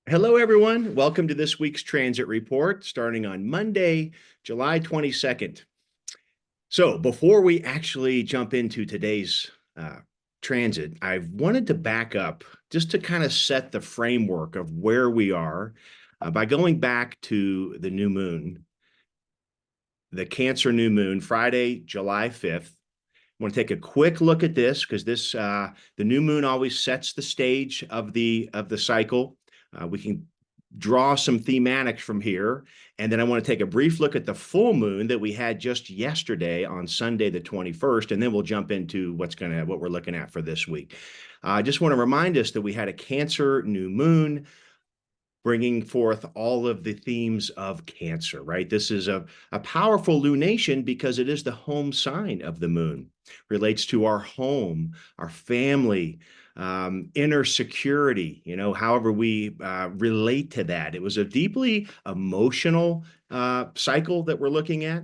Hello, everyone. Welcome to this week's transit report starting on Monday, July 22nd. So, before we actually jump into today's transit, I wanted to back up just to kind of set the framework of where we are by going back to the new moon, the Cancer new moon, Friday, July 5th. I want to take a quick look at this because the new moon always sets the stage of the cycle. We can draw some thematics from here, and then I want to take a brief look at the full moon that we had just yesterday on Sunday the 21st, and then we'll jump into what we're looking at for this week. I just want to remind us that we had a Cancer new moon bringing forth all of the themes of Cancer, right? This is a powerful lunation because it is the home sign of the moon, relates to our home, our family, inner security, however we relate to that. It was a deeply emotional cycle that we're looking at.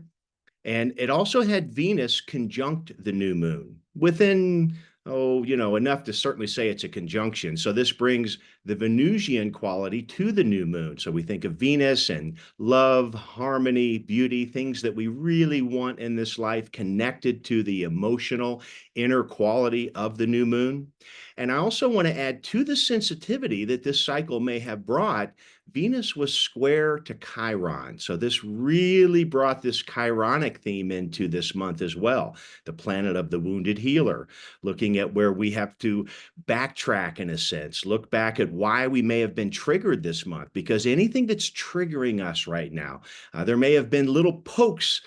And it also had Venus conjunct the new moon within, enough to certainly say it's a conjunction. So this brings the Venusian quality to the new moon. So we think of Venus and love, harmony, beauty, things that we really want in this life connected to the emotional inner quality of the new moon. And I also want to add to the sensitivity that this cycle may have brought. Venus was square to Chiron. So this really brought this Chironic theme into this month as well. The planet of the wounded healer, looking at where we have to backtrack in a sense, look back at why we may have been triggered this month, because anything that's triggering us right now, there may have been little pokes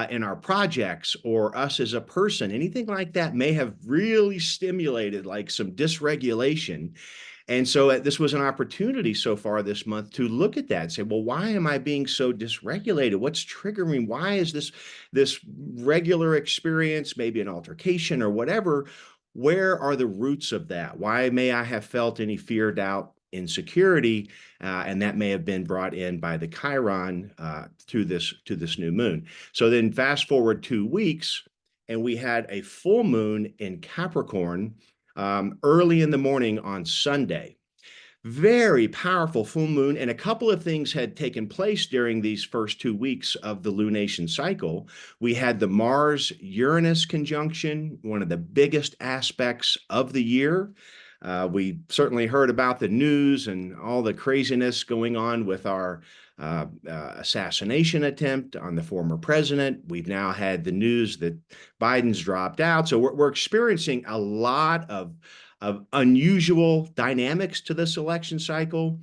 in our projects or us as a person, anything like that may have really stimulated like some dysregulation. And so this was an opportunity so far this month to look at that and say, well, why am I being so dysregulated? What's triggering? Why is this regular experience, maybe an altercation or whatever? Where are the roots of that? Why may I have felt any fear, doubt, insecurity, and that may have been brought in by the Chiron to this new moon. So then fast forward 2 weeks, and we had a full moon in Capricorn early in the morning on Sunday. Very powerful full moon, and a couple of things had taken place during these first 2 weeks of the lunation cycle. We had the Mars Uranus conjunction, one of the biggest aspects of the year. We certainly heard about the news and all the craziness going on with our assassination attempt on the former president. We've now had the news that Biden's dropped out. So we're experiencing a lot of unusual dynamics to this election cycle.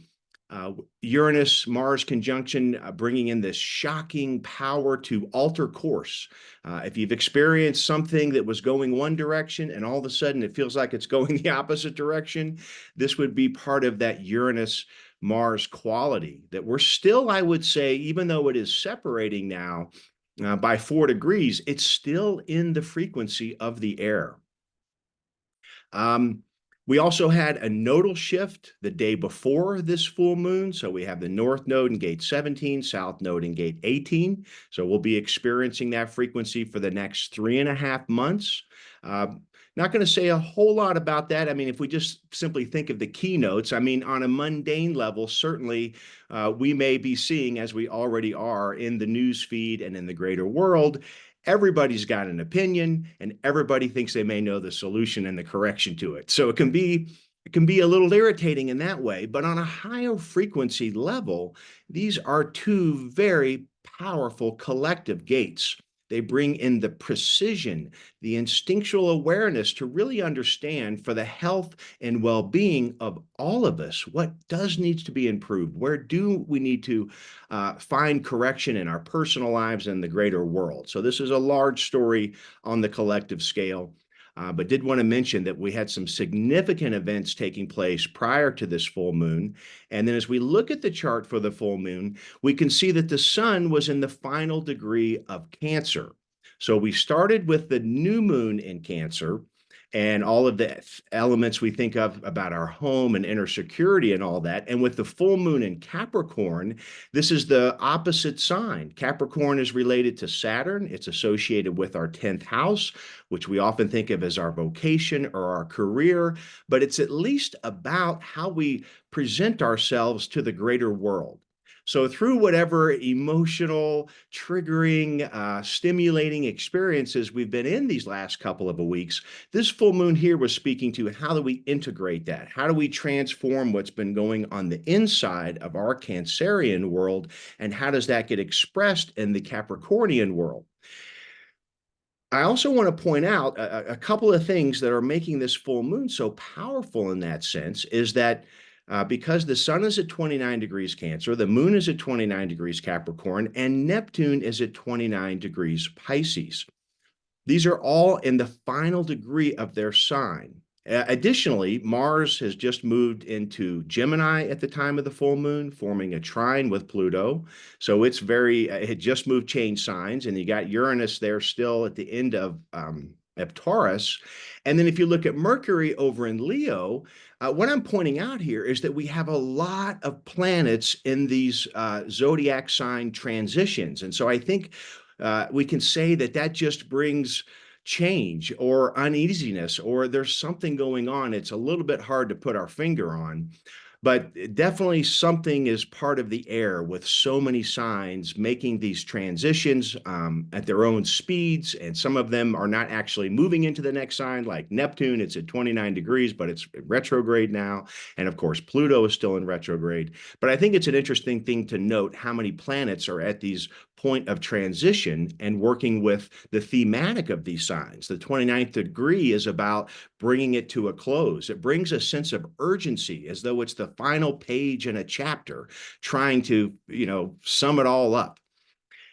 Uranus Mars conjunction bringing in this shocking power to alter course. If you've experienced something that was going one direction and all of a sudden it feels like it's going the opposite direction, this would be part of that Uranus Mars quality that we're still, I would say, even though it is separating now by 4 degrees, it's still in the frequency of the air. We also had a nodal shift the day before this full moon. So we have the north node in gate 17, south node in gate 18. So we'll be experiencing that frequency for the next 3.5 months. Not going to say a whole lot about that. I mean, if we just simply think of the keynotes, I mean, on a mundane level, certainly we may be seeing, as we already are in the news feed and in the greater world, everybody's got an opinion and everybody thinks they may know the solution and the correction to it. So it can be a little irritating in that way, but on a higher frequency level, these are two very powerful collective gates. They bring in the precision, the instinctual awareness to really understand for the health and well-being of all of us, what does needs to be improved? Where do we need to find correction in our personal lives and the greater world? So this is a large story on the collective scale. But did want to mention that we had some significant events taking place prior to this full moon. And then as we look at the chart for the full moon, we can see that the sun was in the final degree of Cancer. So we started with the new moon in Cancer, and all of the elements we think of about our home and inner security and all that. And with the full moon in Capricorn, this is the opposite sign. Capricorn is related to Saturn. It's associated with our 10th house, which we often think of as our vocation or our career, but it's at least about how we present ourselves to the greater world. So through whatever emotional, triggering, stimulating experiences we've been in these last couple of weeks, this full moon here was speaking to how do we integrate that? How do we transform what's been going on the inside of our Cancerian world? And how does that get expressed in the Capricornian world? I also want to point out a couple of things that are making this full moon so powerful in that sense is that because the sun is at 29 degrees Cancer, the moon is at 29 degrees Capricorn, and Neptune is at 29 degrees Pisces. These are all in the final degree of their sign. Additionally, Mars has just moved into Gemini at the time of the full moon, forming a trine with Pluto. So it's it had just moved change signs, and you got Uranus there still at the end of Taurus. And then if you look at Mercury over in Leo, what I'm pointing out here is that we have a lot of planets in these zodiac sign transitions. And so I think we can say that that just brings change or uneasiness, or there's something going on. It's a little bit hard to put our finger on, but definitely something is part of the air with so many signs making these transitions at their own speeds. And some of them are not actually moving into the next sign, like Neptune. It's at 29 degrees, but it's retrograde now. And of course, Pluto is still in retrograde. But I think it's an interesting thing to note how many planets are at these point of transition and working with the thematic of these signs. The 29th degree is about bringing it to a close. It brings a sense of urgency as though it's the final page in a chapter, trying to, sum it all up.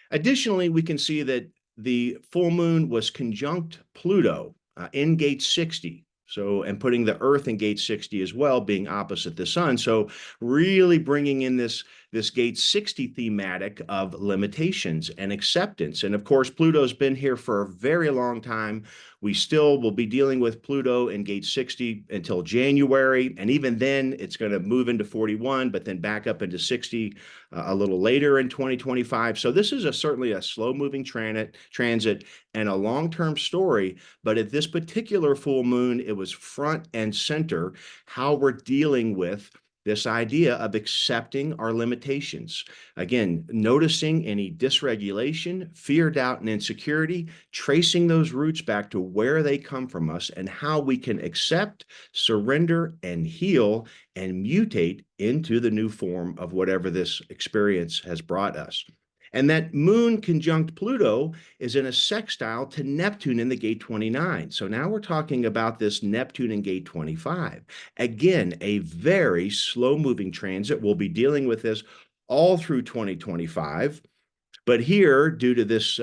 Additionally, we can see that the full moon was conjunct Pluto in gate 60. So, and putting the Earth in gate 60 as well, being opposite the sun. So really bringing in this gate 60 thematic of limitations and acceptance. And of course, Pluto's been here for a very long time. We still will be dealing with Pluto in gate 60 until January. And even then, it's going to move into 41, but then back up into 60 a little later in 2025. So this is certainly a slow-moving transit and a long-term story. But at this particular full moon, it was front and center how we're dealing with this idea of accepting our limitations. Again, noticing any dysregulation, fear, doubt, and insecurity, tracing those roots back to where they come from us and how we can accept, surrender, and heal and mutate into the new form of whatever this experience has brought us. And that moon conjunct Pluto is in a sextile to Neptune in the gate 29. So now we're talking about this Neptune in gate 25. Again, a very slow-moving transit. We'll be dealing with this all through 2025. But here, due to this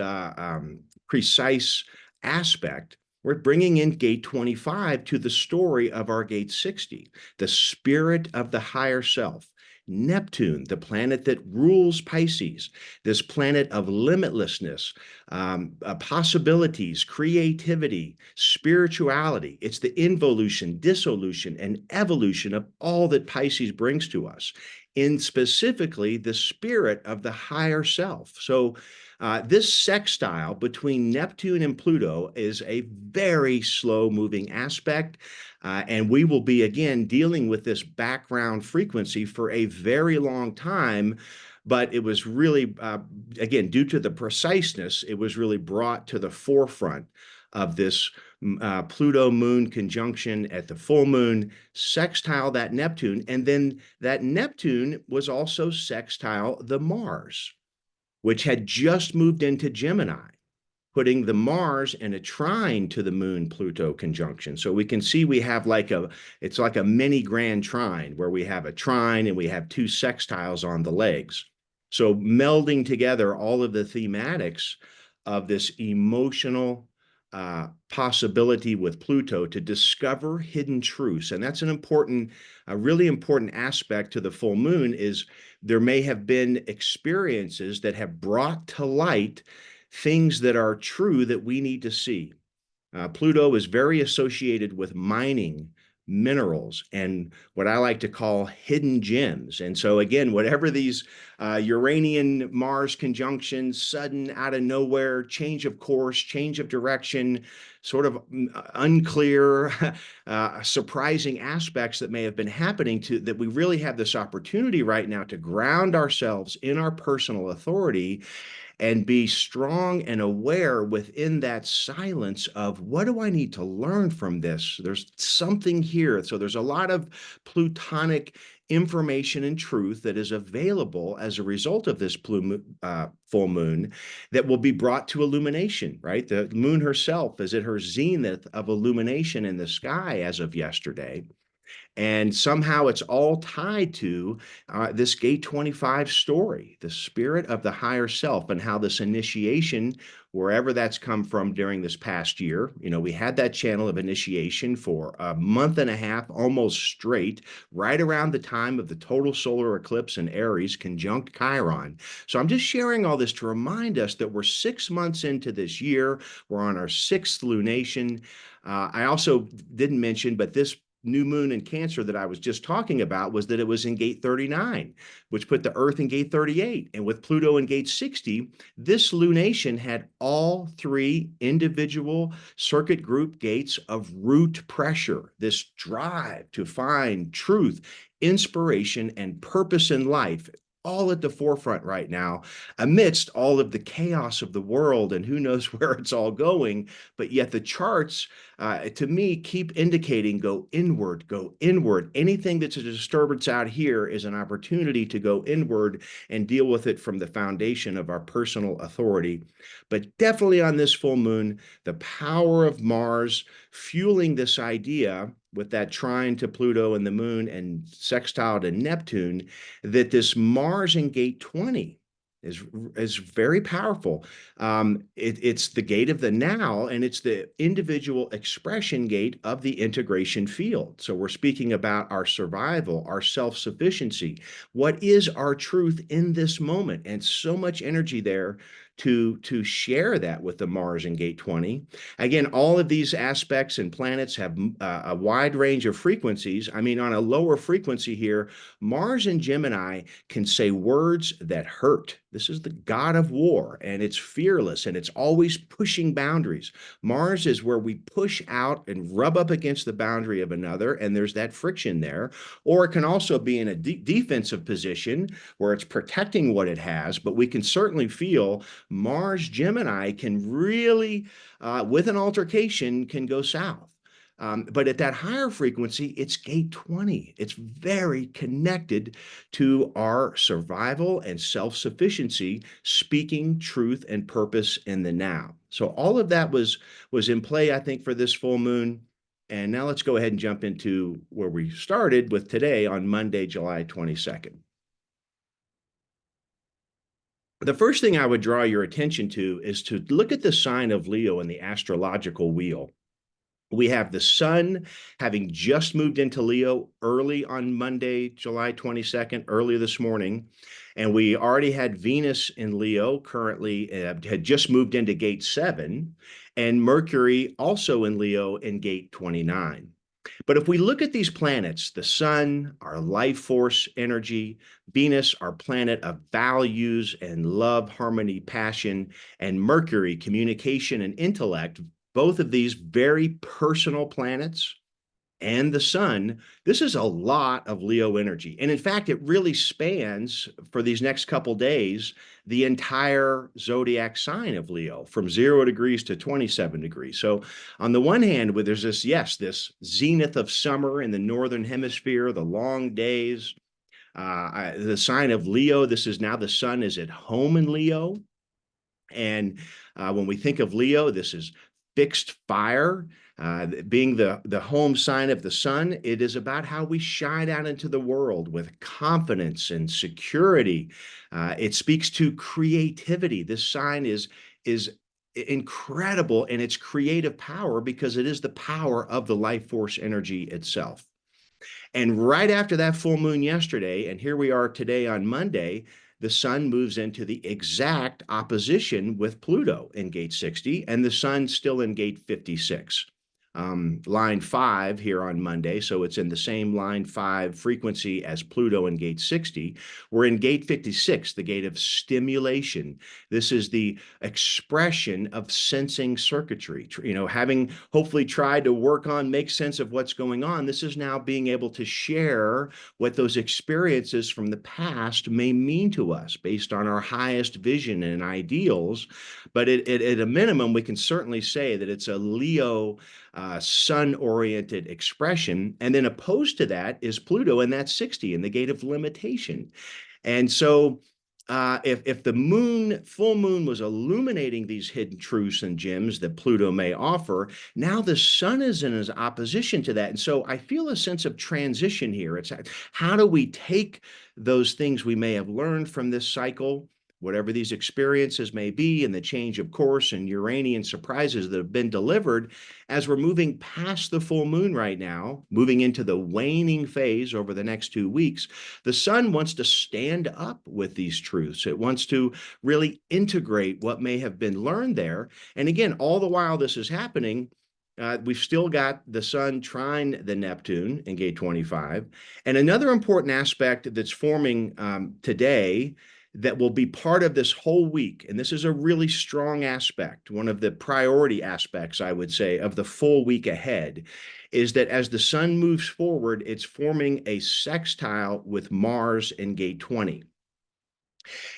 precise aspect, we're bringing in gate 25 to the story of our gate 60, the spirit of the higher self. Neptune, the planet that rules Pisces, this planet of limitlessness, possibilities, creativity, spirituality. It's the involution, dissolution, and evolution of all that Pisces brings to us, in specifically the spirit of the higher self. So this sextile between Neptune and Pluto is a very slow-moving aspect. And we will be, again, dealing with this background frequency for a very long time. But it was really, again, due to the preciseness, it was really brought to the forefront of this Pluto moon conjunction at the full moon, sextile that Neptune. And then that Neptune was also sextile the Mars, which had just moved into Gemini, putting the Mars in a trine to the moon-Pluto conjunction. So we can see we have it's like a mini grand trine where we have a trine and we have two sextiles on the legs. So melding together all of the thematics of this emotional possibility with Pluto to discover hidden truths. And that's a really important aspect to the full moon is there may have been experiences that have brought to light things that are true that we need to see. Pluto is very associated with mining, minerals, and what I like to call hidden gems. And so, again, whatever these Uranian Mars conjunctions, sudden out of nowhere, change of course, change of direction, sort of unclear, surprising aspects that may have been happening to that, we really have this opportunity right now to ground ourselves in our personal authority and be strong and aware within that silence of, what do I need to learn from this? There's something here. So there's a lot of plutonic information and truth that is available as a result of this full moon that will be brought to illumination, right? The moon herself is at her zenith of illumination in the sky as of yesterday. And somehow it's all tied to this Gate 25 story, the spirit of the higher self, and how this initiation, wherever that's come from during this past year, we had that channel of initiation for a month and a half, almost straight, right around the time of the total solar eclipse in Aries, conjunct Chiron. So I'm just sharing all this to remind us that we're 6 months into this year. We're on our sixth lunation. I also didn't mention, but this new moon in Cancer that I was just talking about was that it was in gate 39, which put the Earth in gate 38. And with Pluto in gate 60, this lunation had all three individual circuit group gates of root pressure, this drive to find truth, inspiration, and purpose in life, all at the forefront right now, amidst all of the chaos of the world, and who knows where it's all going. But yet the charts, to me, keep indicating go inward, go inward. Anything that's a disturbance out here is an opportunity to go inward and deal with it from the foundation of our personal authority. But definitely on this full moon, the power of Mars fueling this idea with that trine to Pluto and the moon and sextile to Neptune, that this Mars in gate 20 is very powerful. It's the gate of the now, and it's the individual expression gate of the integration field. So we're speaking about our survival, our self-sufficiency. What is our truth in this moment? And so much energy there to share that with the Mars in gate 20. Again, all of these aspects and planets have a wide range of frequencies. I mean, on a lower frequency here, Mars in Gemini can say words that hurt. This is the god of war, and it's fearless, and it's always pushing boundaries. Mars is where we push out and rub up against the boundary of another, and there's that friction there. Or it can also be in a defensive position where it's protecting what it has, but we can certainly feel Mars Gemini can really, with an altercation, can go south. But at that higher frequency, it's gate 20. It's very connected to our survival and self-sufficiency, speaking truth and purpose in the now. So all of that was in play, I think, for this full moon. And now let's go ahead and jump into where we started with today on Monday, July 22nd. The first thing I would draw your attention to is to look at the sign of Leo in the astrological wheel. We have the sun having just moved into Leo early on Monday, July 22nd, early this morning. And we already had Venus in Leo currently, had just moved into gate 7, and Mercury also in Leo in gate 29. But if we look at these planets, the sun, our life force energy, Venus, our planet of values and love, harmony, passion, and Mercury, communication and intellect, both of these very personal planets, and the sun, this is a lot of Leo energy. And in fact, it really spans for these next couple days the entire zodiac sign of Leo from 0 degrees to 27 degrees. So on the one hand, there's this, yes, this zenith of summer in the northern hemisphere, the long days, the sign of Leo. This is now the sun is at home in Leo. And when we think of Leo, this is fixed fire. Being the home sign of the sun, it is about how we shine out into the world with confidence and security. It speaks to creativity. This sign is incredible in its creative power because it is the power of the life force energy itself. And right after that full moon yesterday, and here we are today on Monday, the sun moves into the exact opposition with Pluto in gate 60, and the sun's still in gate 56. Line 5 here on Monday, so it's in the same line 5 frequency as Pluto in gate 60. We're in gate 56, the gate of stimulation. This is the expression of sensing circuitry. Having hopefully tried to work on, make sense of what's going on, this is now being able to share what those experiences from the past may mean to us based on our highest vision and ideals. But at a minimum, we can certainly say that it's a Leo sun-oriented expression. And then opposed to that is Pluto, and that's 60 in the gate of limitation. And so if the full moon was illuminating these hidden truths and gems that Pluto may offer, now the sun is in his opposition to that. And so I feel a sense of transition here. It's how do we take those things we may have learned from this cycle, whatever these experiences may be, and the change of course and Uranian surprises that have been delivered, as we're moving past the full moon right now, moving into the waning phase over the next 2 weeks, the sun wants to stand up with these truths. It wants to really integrate what may have been learned there. And again, all the while this is happening, we've still got the sun trine the Neptune in gate 25. And another important aspect that's forming today that will be part of this whole week, and this is a really strong aspect, one of the priority aspects, I would say, of the full week ahead, is that as the sun moves forward, it's forming a sextile with Mars in gate 20.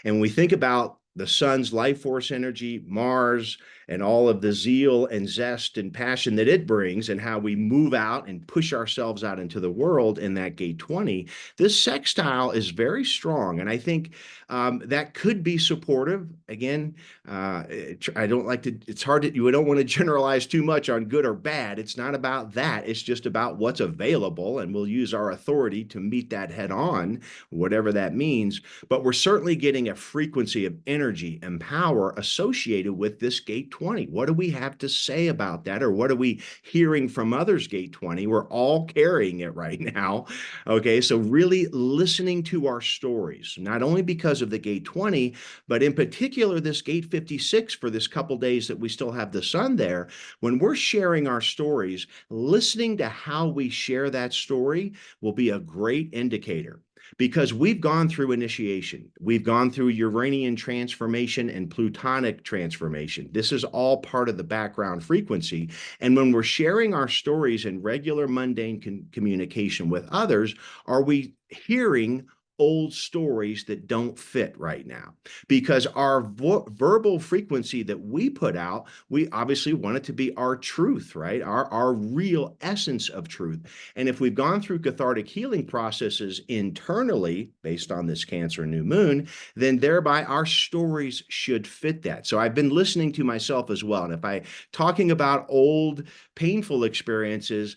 And when we think about the sun's life force energy, Mars, and all of the zeal and zest and passion that it brings, and how we move out and push ourselves out into the world in that gate 20, this sextile is very strong. And I think that could be supportive. Again, I don't like to, it's hard to, you don't want to generalize too much on good or bad. It's not about that. It's just about what's available, and we'll use our authority to meet that head on, whatever that means. But we're certainly getting a frequency of energy and power associated with this gate 20. What do we have to say about that? Or what are we hearing from others gate 20? We're all carrying it right now. Okay, so really listening to our stories, not only because of the gate 20, but in particular this gate 56 for this couple days that we still have the sun there. When we're sharing our stories, listening to how we share that story will be a great indicator. Because we've gone through initiation, we've gone through Uranian transformation and Plutonic transformation. This is all part of the background frequency. And when we're sharing our stories in regular mundane communication with others, are we hearing old stories that don't fit right now? Because our verbal frequency that we put out, we obviously want it to be our truth, right? Our real essence of truth. And if we've gone through cathartic healing processes internally based on this Cancer new moon, then thereby our stories should fit that. So I've been listening to myself as well. And if I talking about old painful experiences,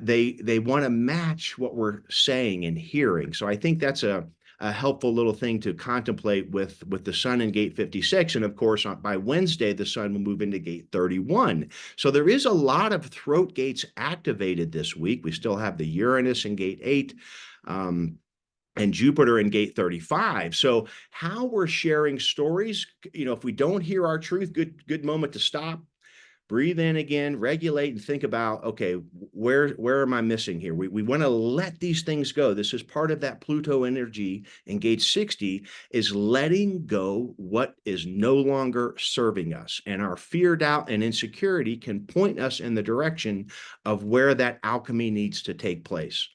they want to match what we're saying and hearing. So I think that's a helpful little thing to contemplate with the sun in gate 56. And of course, by Wednesday, the sun will move into gate 31. So there is a lot of throat gates activated this week. We still have the Uranus in gate 8. And Jupiter in gate 35. So how we're sharing stories, if we don't hear our truth, good moment to stop, breathe in again, regulate, and think about, okay, where am I missing here? We want to let these things go. This is part of that Pluto energy in gate 60, is letting go what is no longer serving us. And our fear, doubt, and insecurity can point us in the direction of where that alchemy needs to take place.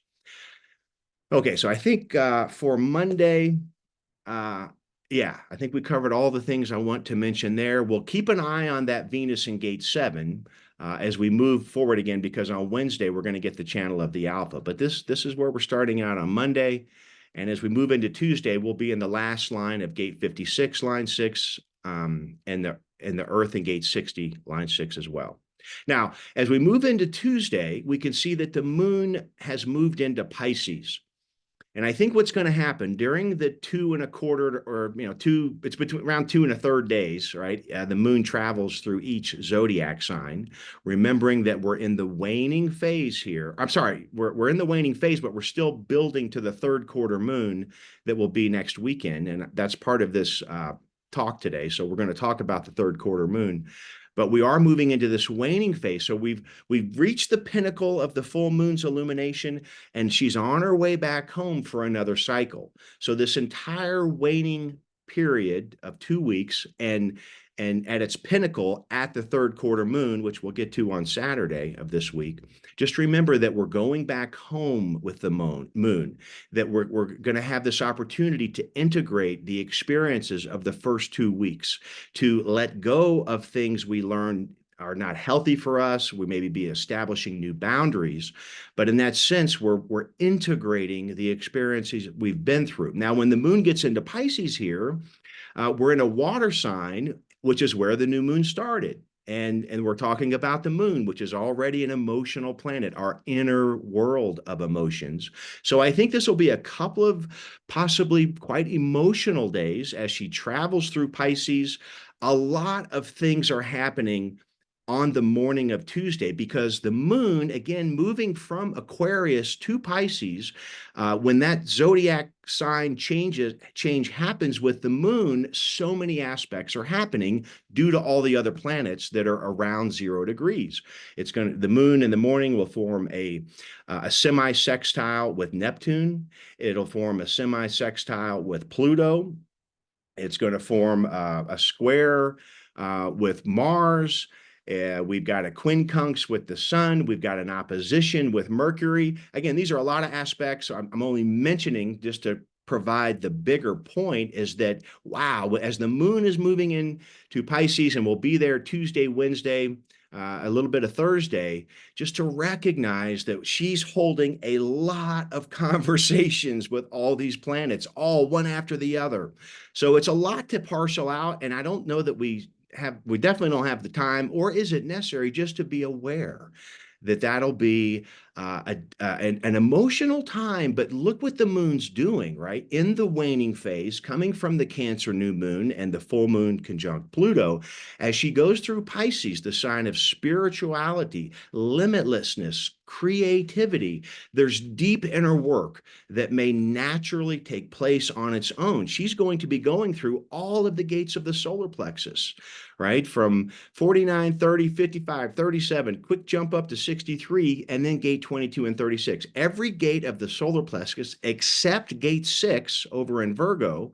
Okay, so I think for Monday, yeah, I think we covered all the things I want to mention there. We'll keep an eye on that Venus in gate 7 as we move forward again, because on Wednesday, we're going to get the channel of the Alpha. But this is where we're starting out on Monday. And as we move into Tuesday, we'll be in the last line of gate 56, line 6, and the Earth in gate 60, line 6 as well. Now, as we move into Tuesday, we can see that the moon has moved into Pisces. And I think what's going to happen during the 2.25 or, it's between around 2 1/3 days, right? The moon travels through each zodiac sign, remembering that we're in the waning phase here. I'm sorry, we're in the waning phase, but we're still building to the third quarter moon that will be next weekend. And that's part of this talk today. So we're going to talk about the third quarter moon. But we are moving into this waning phase. So we've reached the pinnacle of the full moon's illumination, and she's on her way back home for another cycle. So this entire waning period of 2 weeks, and at its pinnacle at the third quarter moon, which we'll get to on Saturday of this week, just remember that we're going back home with the moon, that we're going to have this opportunity to integrate the experiences of the first 2 weeks, to let go of things we learned are not healthy for us. We maybe be establishing new boundaries, but in that sense, we're integrating the experiences we've been through. Now, when the moon gets into Pisces here, we're in a water sign, which is where the new moon started. And we're talking about the moon, which is already an emotional planet, our inner world of emotions. So I think this will be a couple of possibly quite emotional days as she travels through Pisces. A lot of things are happening on the morning of Tuesday because the moon, again, moving from Aquarius to Pisces, when that zodiac sign change happens with the moon, so many aspects are happening due to all the other planets that are around 0 degrees. The moon in the morning will form a semi-sextile with Neptune. It'll form a semi-sextile with Pluto. It's going to form a square with Mars. We've got a quincunx with the sun. We've got an opposition with Mercury. Again, these are a lot of aspects. I'm only mentioning just to provide the bigger point is that, wow, as the moon is moving into Pisces, and we'll be there Tuesday, Wednesday, a little bit of Thursday, just to recognize that she's holding a lot of conversations with all these planets, all one after the other. So it's a lot to parcel out, and I don't know that we definitely don't have the time, or is it necessary just to be aware that that'll be an emotional time. But look what the moon's doing, right? In the waning phase, coming from the Cancer new moon and the full moon conjunct Pluto, as she goes through Pisces, the sign of spirituality, limitlessness, creativity. There's deep inner work that may naturally take place on its own. She's going to be going through all of the gates of the solar plexus, right? From 49, 30, 55, 37, quick jump up to 63, and then gate 22 and 36. Every gate of the solar plexus except gate 6 over in Virgo,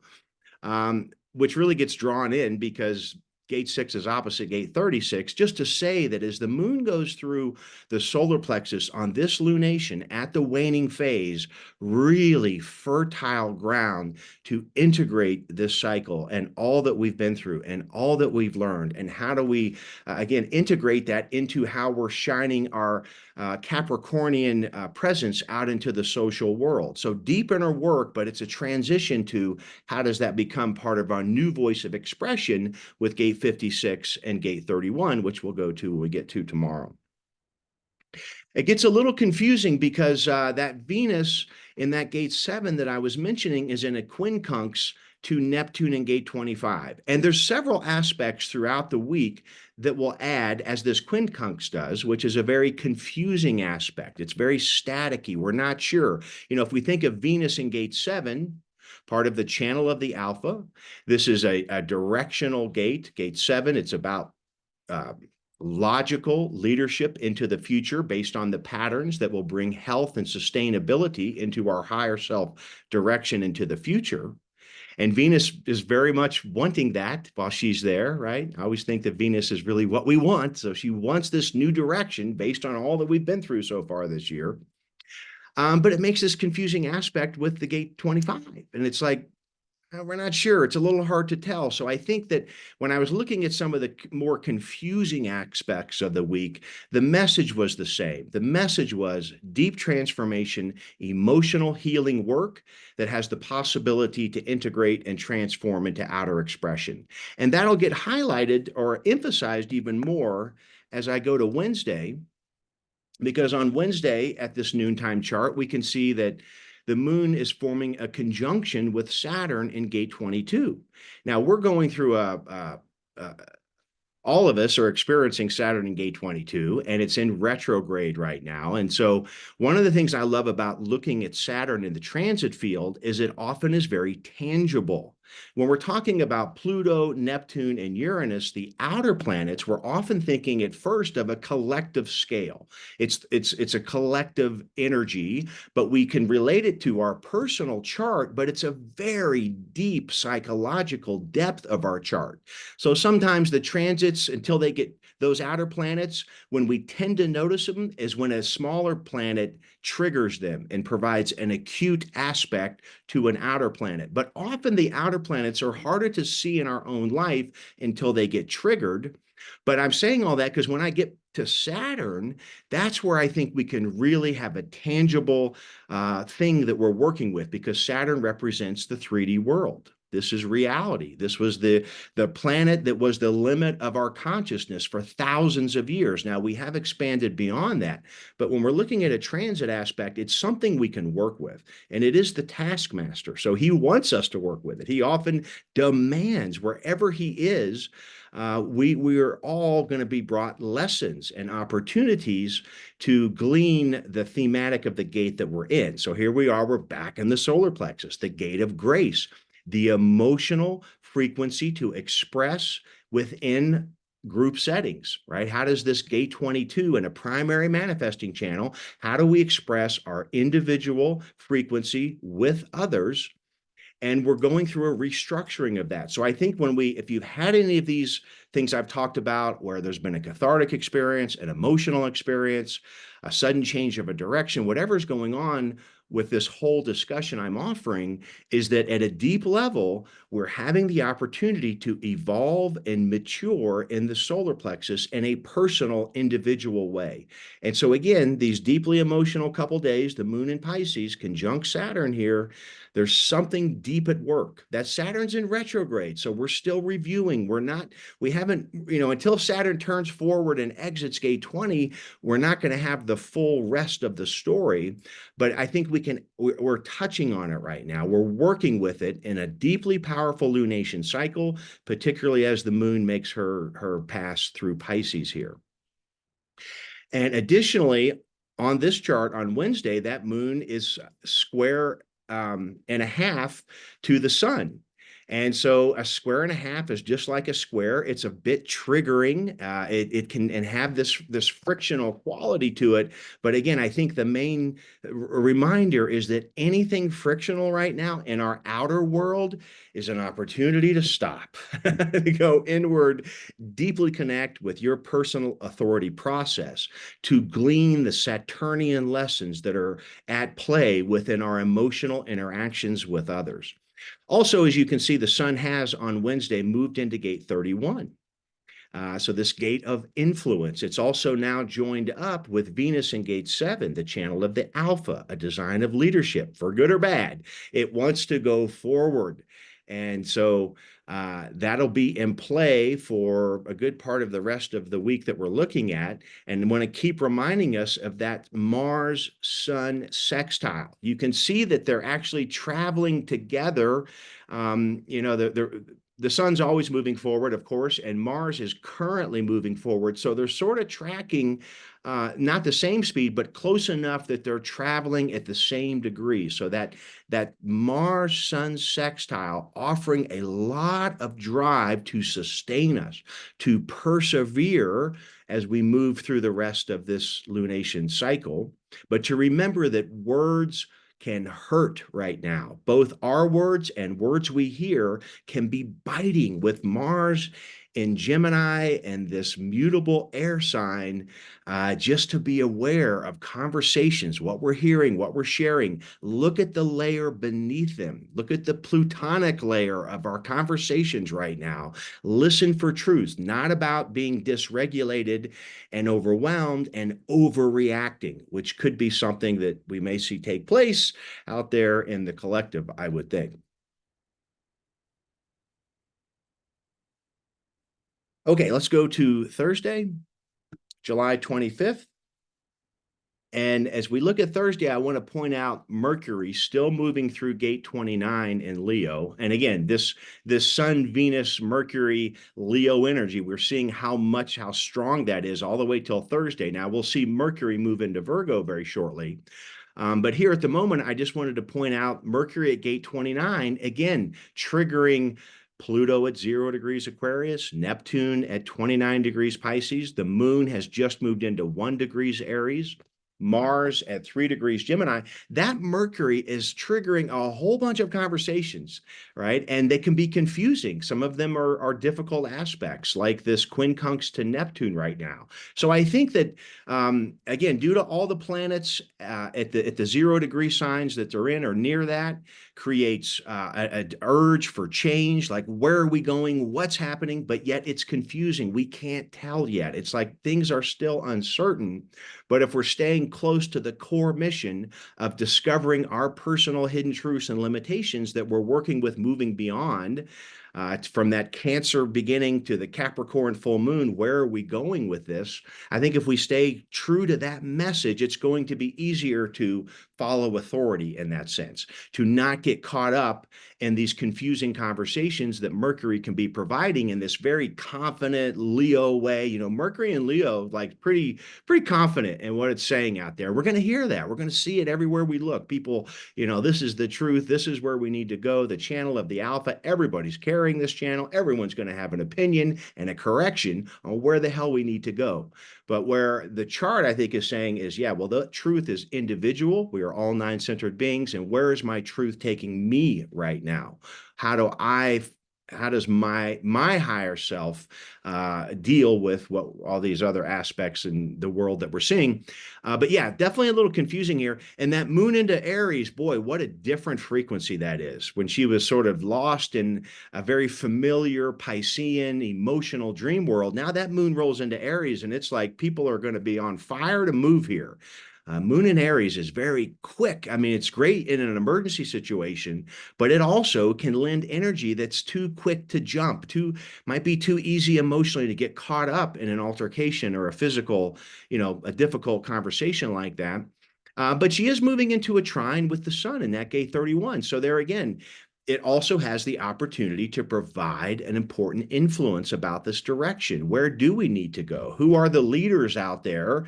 which really gets drawn in because gate 6 is opposite gate 36, just to say that as the moon goes through the solar plexus on this lunation at the waning phase, really fertile ground to integrate this cycle and all that we've been through and all that we've learned. And how do we, again, integrate that into how we're shining our Capricornian presence out into the social world. So deep inner work, but it's a transition to how does that become part of our new voice of expression with gate 56 and gate 31, which we'll go to when we get to tomorrow. It gets a little confusing because that Venus in that gate 7 that I was mentioning is in a quincunx to Neptune in gate 25. And there's several aspects throughout the week that will add, as this quincunx does, which is a very confusing aspect. It's very staticky. We're not sure. If we think of Venus in gate 7, part of the channel of the alpha, this is a directional gate, gate 7. It's about logical leadership into the future based on the patterns that will bring health and sustainability into our higher self direction into the future. And Venus is very much wanting that while she's there, right? I always think that Venus is really what we want. So she wants this new direction based on all that we've been through so far this year. But it makes this confusing aspect with the gate 25. And it's like, we're not sure. It's a little hard to tell. So I think that when I was looking at some of the more confusing aspects of the week, the message was the same. The message was deep transformation, emotional healing work that has the possibility to integrate and transform into outer expression. And that'll get highlighted or emphasized even more as I go to Wednesday, because on Wednesday at this noontime chart, we can see that the moon is forming a conjunction with Saturn in gate 22. Now, we're going through a all of us are experiencing Saturn in gate 22, and it's in retrograde right now. And so, one of the things I love about looking at Saturn in the transit field is it often is very tangible. When we're talking about Pluto, Neptune, and Uranus, the outer planets, we're often thinking at first of a collective scale. It's a collective energy, but we can relate it to our personal chart, but it's a very deep psychological depth of our chart. So sometimes the transits, until they get those outer planets, when we tend to notice them is when a smaller planet triggers them and provides an acute aspect to an outer planet. But often the outer planets are harder to see in our own life until they get triggered. But I'm saying all that because when I get to Saturn, that's where I think we can really have a tangible thing that we're working with, because Saturn represents the 3D world. This is reality. This was the planet that was the limit of our consciousness for thousands of years. Now, we have expanded beyond that, but when we're looking at a transit aspect, it's something we can work with, and it is the taskmaster. So he wants us to work with it. He often demands, wherever he is, we are all going to be brought lessons and opportunities to glean the thematic of the gate that we're in. So here we are, we're back in the solar plexus, the gate of grace, the emotional frequency to express within group settings, right? How does this gate 22 in a primary manifesting channel, how do we express our individual frequency with others? And we're going through a restructuring of that. So I think if you've had any of these things I've talked about, where there's been a cathartic experience, an emotional experience, a sudden change of a direction, whatever's going on with this whole discussion I'm offering, is that at a deep level, we're having the opportunity to evolve and mature in the solar plexus in a personal, individual way. And so again, these deeply emotional couple days, the moon in Pisces conjunct Saturn here, there's something deep at work. That Saturn's in retrograde, so we're still reviewing. We haven't, until Saturn turns forward and exits gate 20, we're not going to have the full rest of the story. But I think we're touching on it right now. We're working with it in a deeply powerful lunation cycle, particularly as the moon makes her pass through Pisces here. And additionally, on this chart on Wednesday, that moon is square and a half to the sun. And so a square and a half is just like a square. It's a bit triggering. It can have this frictional quality to it. But again, I think the main reminder is that anything frictional right now in our outer world is an opportunity to stop, to go inward, deeply connect with your personal authority process, to glean the Saturnian lessons that are at play within our emotional interactions with others. Also, as you can see, the sun has on Wednesday moved into gate 31. So this gate of influence, it's also now joined up with Venus in gate 7, the channel of the alpha, a design of leadership, for good or bad. It wants to go forward. And so that'll be in play for a good part of the rest of the week that we're looking at. And I want to keep reminding us of that Mars-Sun sextile. You can see that they're actually traveling together. The sun's always moving forward, of course, and Mars is currently moving forward. So they're sort of tracking not the same speed, but close enough that they're traveling at the same degree. So that Mars-Sun sextile offering a lot of drive to sustain us, to persevere as we move through the rest of this lunation cycle. But to remember that words can hurt right now. Both our words and words we hear can be biting, with Mars in Gemini and this mutable air sign, just to be aware of conversations, what we're hearing, what we're sharing. Look at the layer beneath them. Look at the plutonic layer of our conversations right now. Listen for truths, not about being dysregulated and overwhelmed and overreacting, which could be something that we may see take place out there in the collective, I would think. Okay, let's go to Thursday, July 25th. And as we look at Thursday, I want to point out Mercury still moving through gate 29 in Leo. And again, this Sun, Venus, Mercury, Leo energy, we're seeing how strong that is all the way till Thursday. Now we'll see Mercury move into Virgo very shortly. But here at the moment, I just wanted to point out Mercury at gate 29, again, triggering Pluto at 0 degrees Aquarius, Neptune at 29 degrees Pisces. The moon has just moved into 1 degrees Aries. Mars at 3 degrees Gemini. That Mercury is triggering a whole bunch of conversations, right? And they can be confusing. Some of them are difficult aspects, like this quincunx to Neptune right now. So I think that, again, due to all the planets at the 0 degree signs that they're in or near that, creates an urge for change, like where are we going, what's happening, but yet it's confusing. We can't tell yet. It's like things are still uncertain, but if we're staying close to the core mission of discovering our personal hidden truths and limitations that we're working with moving beyond, from that Cancer beginning to the Capricorn full moon, where are we going with this? I think if we stay true to that message, it's going to be easier to follow authority in that sense, to not get caught up in these confusing conversations that Mercury can be providing in this very confident Leo way. You know, Mercury and Leo, like pretty confident in what it's saying out there. We're going to hear that. We're going to see it everywhere we look. People, you know, this is the truth. This is where we need to go. The channel of the alpha. Everybody's carrying this channel. Everyone's going to have an opinion and a correction on where the hell we need to go. But where the chart, I think, is saying is, yeah, well, the truth is individual. We are all nine-centered beings. And where is my truth taking me right now? How does my higher self deal with what all these other aspects in the world that we're seeing? But yeah, definitely a little confusing here. And that moon into Aries, boy, what a different frequency that is. When she was sort of lost in a very familiar Piscean emotional dream world, now that moon rolls into Aries, and it's like people are going to be on fire to move here. Moon in Aries is very quick. I mean, it's great in an emergency situation, but it also can lend energy that's too quick to jump, might be too easy emotionally to get caught up in an altercation or a physical, you know, a difficult conversation like that. But she is moving into a trine with the sun in that gate 31. So there again, it also has the opportunity to provide an important influence about this direction. Where do we need to go? Who are the leaders out there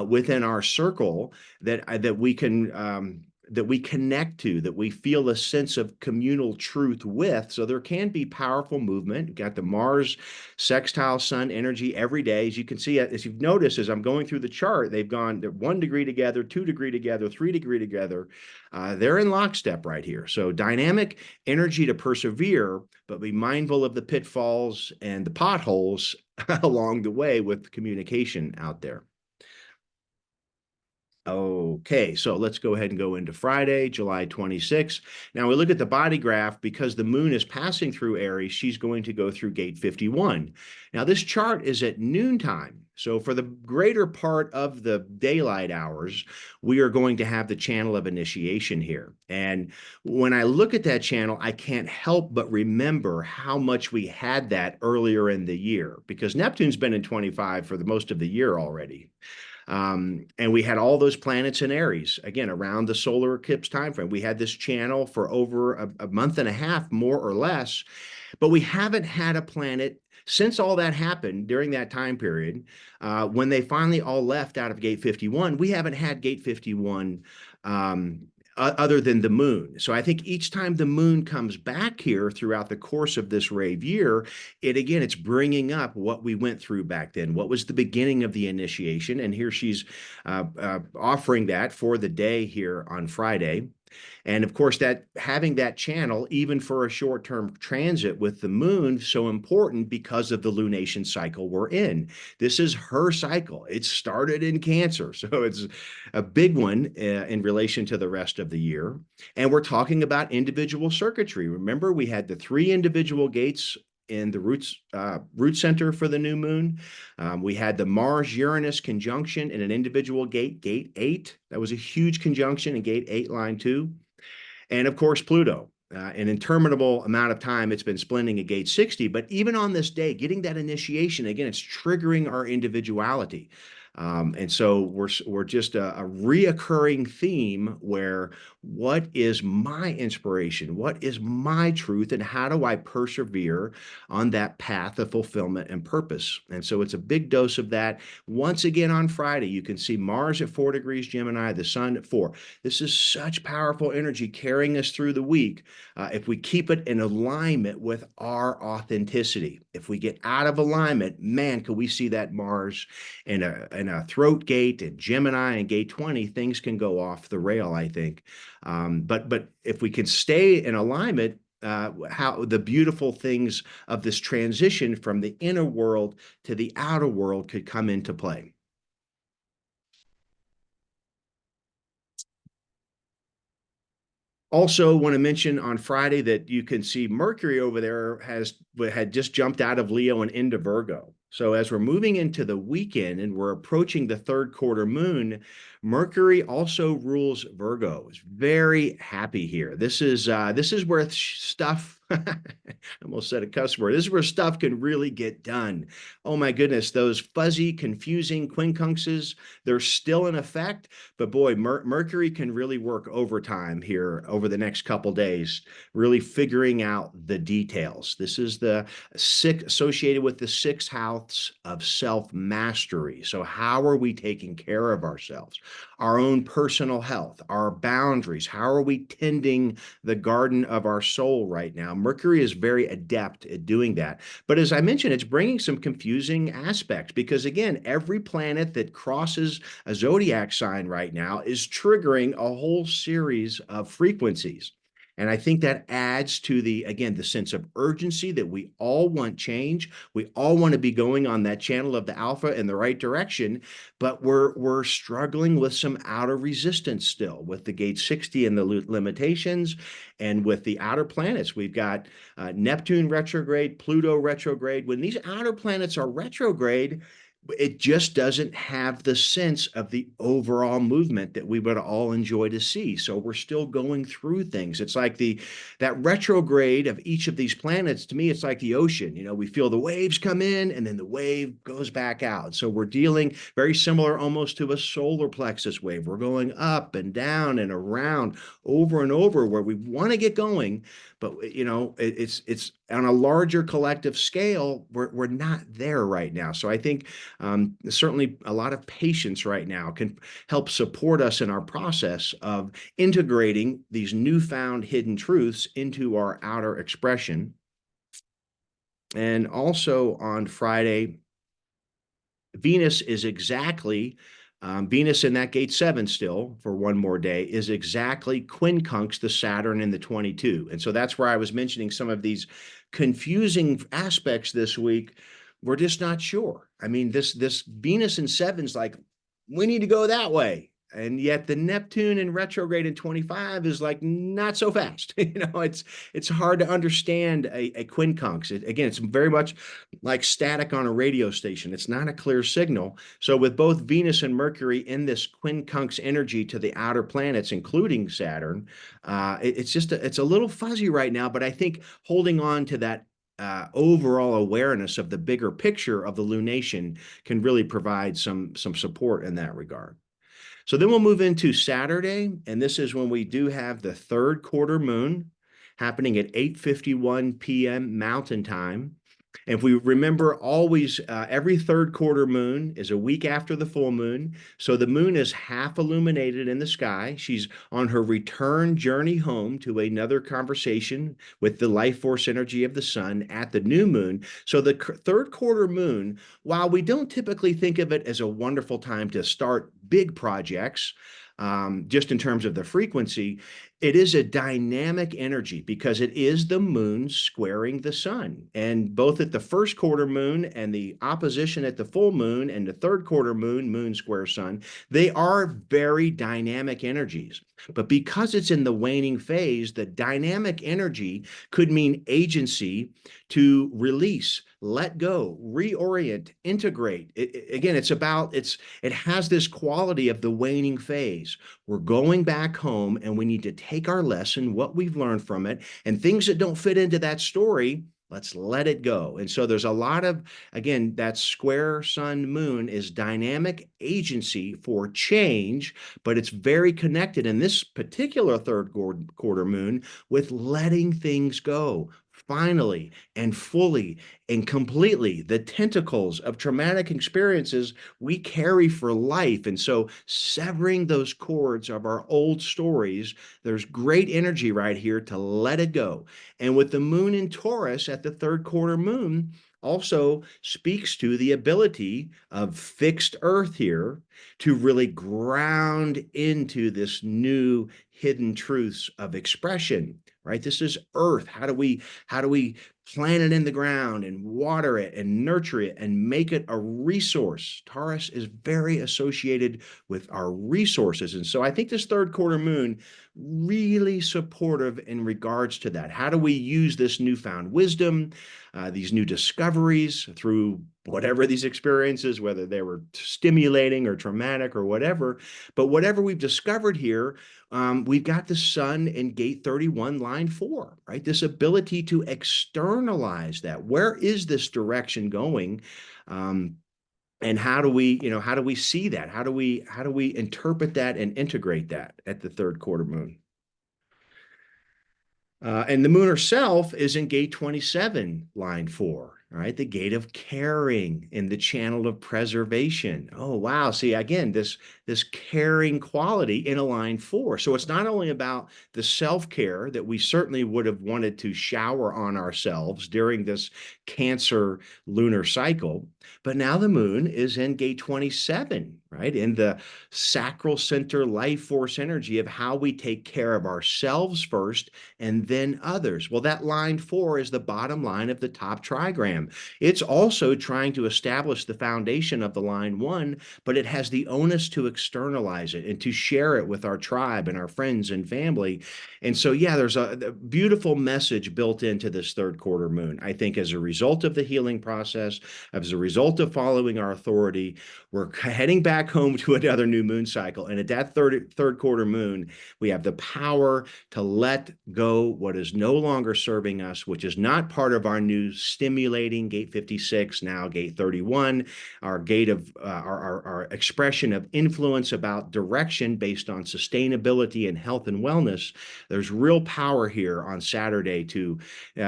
within our circle that we can that we connect to, that we feel a sense of communal truth with? So there can be powerful movement. You've got the Mars sextile sun energy every day. As you can see, as you've noticed, as I'm going through the chart, they're 1 degree together, 2 degree together, 3 degree together. They're in lockstep right here. So dynamic energy to persevere, but be mindful of the pitfalls and the potholes along the way with communication out there. Okay, so let's go ahead and go into Friday, July 26th. Now we look at the body graph. Because the moon is passing through Aries, she's going to go through gate 51. Now this chart is at noontime. So for the greater part of the daylight hours, we are going to have the channel of initiation here. And when I look at that channel, I can't help but remember how much we had that earlier in the year, because Neptune's been in 25 for the most of the year already. And we had all those planets in Aries, again, around the solar eclipse timeframe. We had this channel for over a month and a half, more or less, but we haven't had a planet since all that happened during that time period. When they finally all left out of gate 51, we haven't had gate 51 other than the moon. So I think each time the moon comes back here throughout the course of this rave year, it's bringing up what we went through back then. What was the beginning of the initiation? And here she's offering that for the day here on Friday. And of course, that having that channel, even for a short-term transit with the moon, so important because of the lunation cycle we're in. This is her cycle. It started in Cancer, so it's a big one in relation to the rest of the year. And we're talking about individual circuitry. Remember, we had the 3 individual gates in the root center for the new moon. We had the Mars-Uranus conjunction in an individual gate, gate 8. That was a huge conjunction in gate 8, line 2. And of course, Pluto. An interminable amount of time it's been splitting at gate 60. But even on this day, getting that initiation, again, it's triggering our individuality. And so we're just a reoccurring theme where what is my inspiration? What is my truth? And how do I persevere on that path of fulfillment and purpose? And so it's a big dose of that. Once again on Friday, you can see Mars at 4 degrees Gemini, the sun at 4. This is such powerful energy carrying us through the week if we keep it in alignment with our authenticity. If we get out of alignment, man, could we see that Mars in a throat gate and Gemini and gate 20, things can go off the rail, I think. But if we can stay in alignment, how the beautiful things of this transition from the inner world to the outer world could come into play. Also, want to mention on Friday that you can see Mercury over there had just jumped out of Leo and into Virgo. So as we're moving into the weekend and we're approaching the third quarter moon, Mercury also rules Virgo. It's very happy here. This is where stuff. I almost said a cuss word. This is where stuff can really get done. Oh my goodness, those fuzzy, confusing quincunxes, they're still in effect, but boy, Mercury can really work overtime here over the next couple days, really figuring out the details. This is the associated with the sixth house of self-mastery. So how are we taking care of ourselves? Our own personal health, our boundaries. How are we tending the garden of our soul right now? Mercury is very adept at doing that. But as I mentioned, it's bringing some confusing aspects because, again, every planet that crosses a zodiac sign right now is triggering a whole series of frequencies. And I think that adds to again, the sense of urgency that we all want change. We all want to be going on that channel of the alpha in the right direction, but we're struggling with some outer resistance still with the gate 60 and the limitations, and with the outer planets. We've got Neptune retrograde, Pluto retrograde. When these outer planets are retrograde, it just doesn't have the sense of the overall movement that we would all enjoy to see. So we're still going through things. It's like that retrograde of each of these planets, to me, it's like the ocean. You know, we feel the waves come in and then the wave goes back out. So we're dealing very similar almost to a solar plexus wave. We're going up and down and around over and over where we want to get going, but you know, it's on a larger collective scale, we're not there right now. So I think certainly a lot of patience right now can help support us in our process of integrating these newfound hidden truths into our outer expression. And also on Friday, Venus is exactly Venus in that gate 7 still for one more day is exactly quincunx the Saturn in the 22. And so that's where I was mentioning some of these confusing aspects this week. We're just not sure. I mean, this Venus in 7's like, we need to go that way. And yet the Neptune in retrograde in 25 is like not so fast. You know, it's hard to understand a quincunx. Again, it's very much like static on a radio station. It's not a clear signal. So with both Venus and Mercury in this quincunx energy to the outer planets, including Saturn, it's a little fuzzy right now. But I think holding on to that overall awareness of the bigger picture of the lunation can really provide some support in that regard. So then we'll move into Saturday, and this is when we do have the third quarter moon happening at 8:51 p.m. Mountain Time. And if we remember, always every third quarter moon is a week after the full moon. So the moon is half illuminated in the sky. She's on her return journey home to another conversation with the life force energy of the sun at the new moon. So the third quarter moon, while we don't typically think of it as a wonderful time to start big projects, just in terms of the frequency, it is a dynamic energy because it is the moon squaring the sun. And both at the first quarter moon and the opposition at the full moon and the third quarter moon, moon square sun, they are very dynamic energies. But because it's in the waning phase, the dynamic energy could mean agency to release, let go, reorient, integrate. Again, it has this quality of the waning phase. We're going back home and we need to take our lesson, what we've learned from it, and things that don't fit into that story, Let's let it go. And so there's a lot of, again, that square sun moon is dynamic agency for change, but it's very connected in this particular third quarter moon with letting things go. Finally and fully and completely, the tentacles of traumatic experiences we carry for life. And so, severing those cords of our old stories, there's great energy right here to let it go. And with the moon in Taurus at the third quarter moon, also speaks to the ability of fixed earth here to really ground into this new hidden truths of expression, right? This is earth. How do we plant it in the ground and water it and nurture it and make it a resource? Taurus is very associated with our resources. And so I think this third quarter moon really supportive in regards to that. How do we use this newfound wisdom, these new discoveries through whatever these experiences, whether they were stimulating or traumatic or whatever, but whatever we've discovered here, we've got the sun in gate 31, line 4, right? This ability to externalize that. Where is this direction going? And how do we see that? How do we interpret that and integrate that at the third quarter moon? And the moon herself is in gate 27, line 4, right? The gate of caring in the channel of preservation. Oh, wow. See, again, this caring quality in a line 4. So it's not only about the self-care that we certainly would have wanted to shower on ourselves during this Cancer lunar cycle, but now the moon is in gate 27, right? In the sacral center life force energy of how we take care of ourselves first and then others. Well, that line 4 is the bottom line of the top trigram. It's also trying to establish the foundation of the line 1, but it has the onus to externalize it and to share it with our tribe and our friends and family. And so, yeah, there's a beautiful message built into this third quarter moon. I think as a result of the healing process, as a result of following our authority, we're heading back home to another new moon cycle. And at that third quarter moon, we have the power to let go what is no longer serving us, which is not part of our new stimulating gate 56, now gate 31, our gate of our expression of influence about direction based on sustainability and health and wellness. There's real power here on Saturday to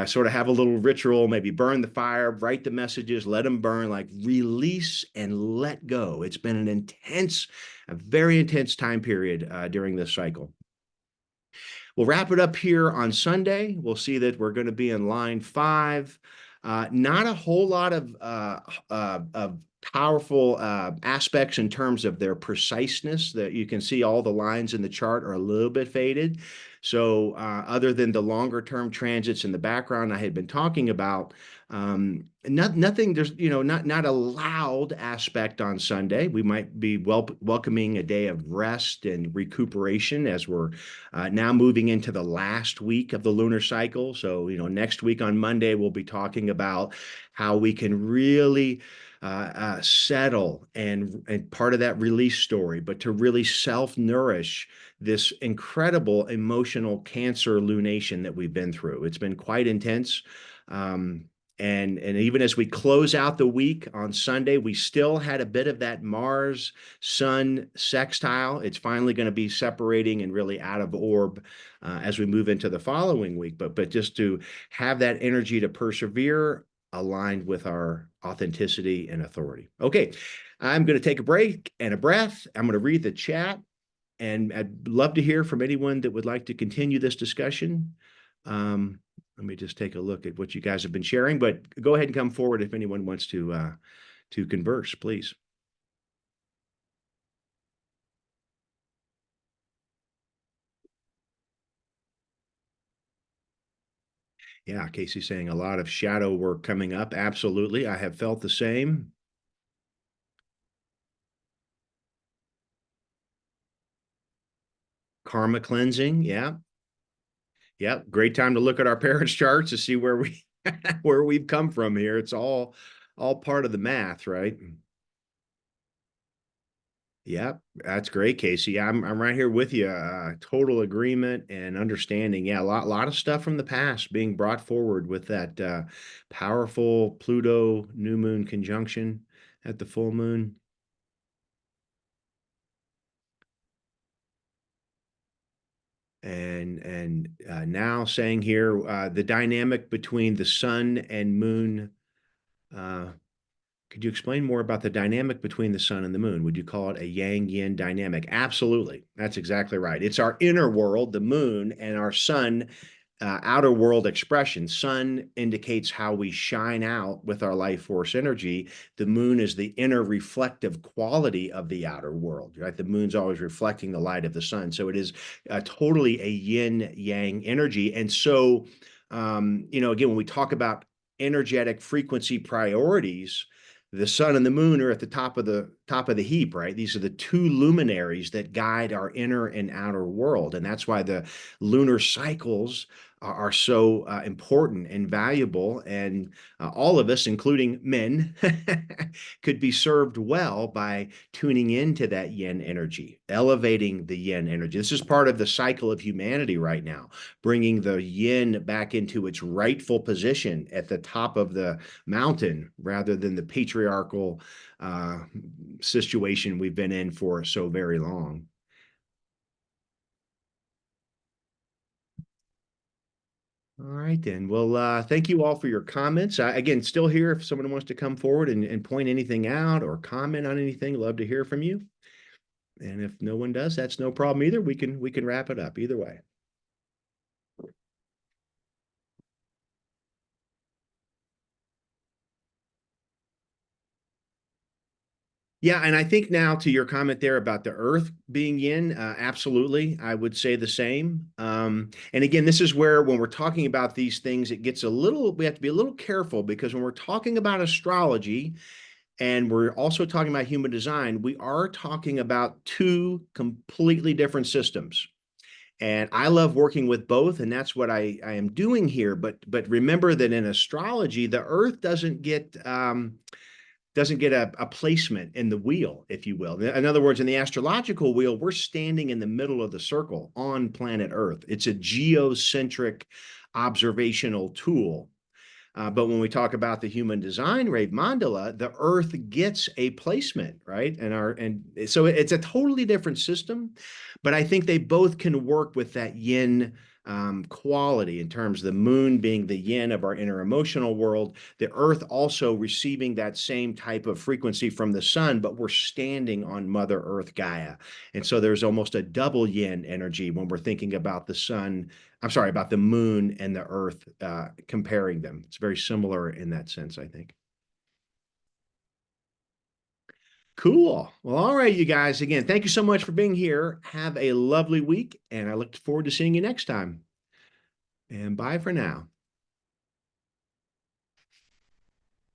sort of have a little ritual, maybe burn the fire, write the messages, let them burn, like release and let go. It's been a very intense time period during this cycle. We'll wrap it up here on Sunday. We'll see that we're going to be in line 5. Not a whole lot of powerful aspects in terms of their preciseness. That you can see all the lines in the chart are a little bit faded. So other than the longer term transits in the background I had been talking about, nothing, there's, not a loud aspect on Sunday. We might be welcoming a day of rest and recuperation as we're now moving into the last week of the lunar cycle. So, next week on Monday, we'll be talking about how we can really settle and part of that release story, but to really self-nourish this incredible emotional Cancer lunation that we've been through. It's been quite intense. And even as we close out the week on Sunday, we still had a bit of that Mars Sun sextile. It's finally going to be separating and really out of orb as we move into the following week. But just to have that energy to persevere aligned with our authenticity and authority. Okay, I'm going to take a break and a breath. I'm going to read the chat, and I'd love to hear from anyone that would like to continue this discussion. Let me just take a look at what you guys have been sharing, but go ahead and come forward if anyone wants to converse, please. Yeah, Casey's saying a lot of shadow work coming up. Absolutely. I have felt the same. Karma cleansing. Yeah. Yeah. Great time to look at our parents' charts to see where where we've come from here. It's all part of the math, right? Yep, that's great, Casey. I'm right here with you. Total agreement and understanding. Yeah, a lot of stuff from the past being brought forward with that powerful Pluto new moon conjunction at the full moon. And now saying here the dynamic between the sun and moon. Uh, could you explain more about the dynamic between the sun and the moon? Would you call it a yang yin dynamic? Absolutely. That's exactly right. It's our inner world, the moon, and our sun, outer world expression. Sun indicates how we shine out with our life force energy. The moon is the inner reflective quality of the outer world, right? The moon's always reflecting the light of the sun. So it is totally a yin yang energy. And so, again, when we talk about energetic frequency priorities, the sun and the moon are at the top of the heap, right? These are the two luminaries that guide our inner and outer world, and that's why the lunar cycles are so important and valuable. And all of us, including men, could be served well by tuning into that yin energy, elevating the yin energy. This is part of the cycle of humanity right now, bringing the yin back into its rightful position at the top of the mountain rather than the patriarchal situation we've been in for so very long. All right, then. Well, thank you all for your comments. Again, still here if someone wants to come forward and point anything out or comment on anything, love to hear from you. And if no one does, that's no problem either. We can wrap it up either way. Yeah, and I think now to your comment there about the earth being yin, absolutely, I would say the same. And again, this is where when we're talking about these things, it gets we have to be a little careful because when we're talking about astrology and we're also talking about human design, we are talking about two completely different systems. And I love working with both, and that's what I am doing here. But remember that in astrology, the earth doesn't get a placement in the wheel, if you will. In other words, in the astrological wheel, we're standing in the middle of the circle on planet Earth. It's a geocentric observational tool. But when we talk about the human design rave mandala, the Earth gets a placement, right? And so it's a totally different system, but I think they both can work with that yin quality in terms of the moon being the yin of our inner emotional world, the Earth also receiving that same type of frequency from the sun, but we're standing on Mother Earth Gaia, and so there's almost a double yin energy when we're thinking about the sun. I'm sorry, about the moon and the earth, comparing them. It's very similar in that sense, I think. Cool. Well, all right, you guys. Again, thank you so much for being here. Have a lovely week, and I look forward to seeing you next time. And bye for now.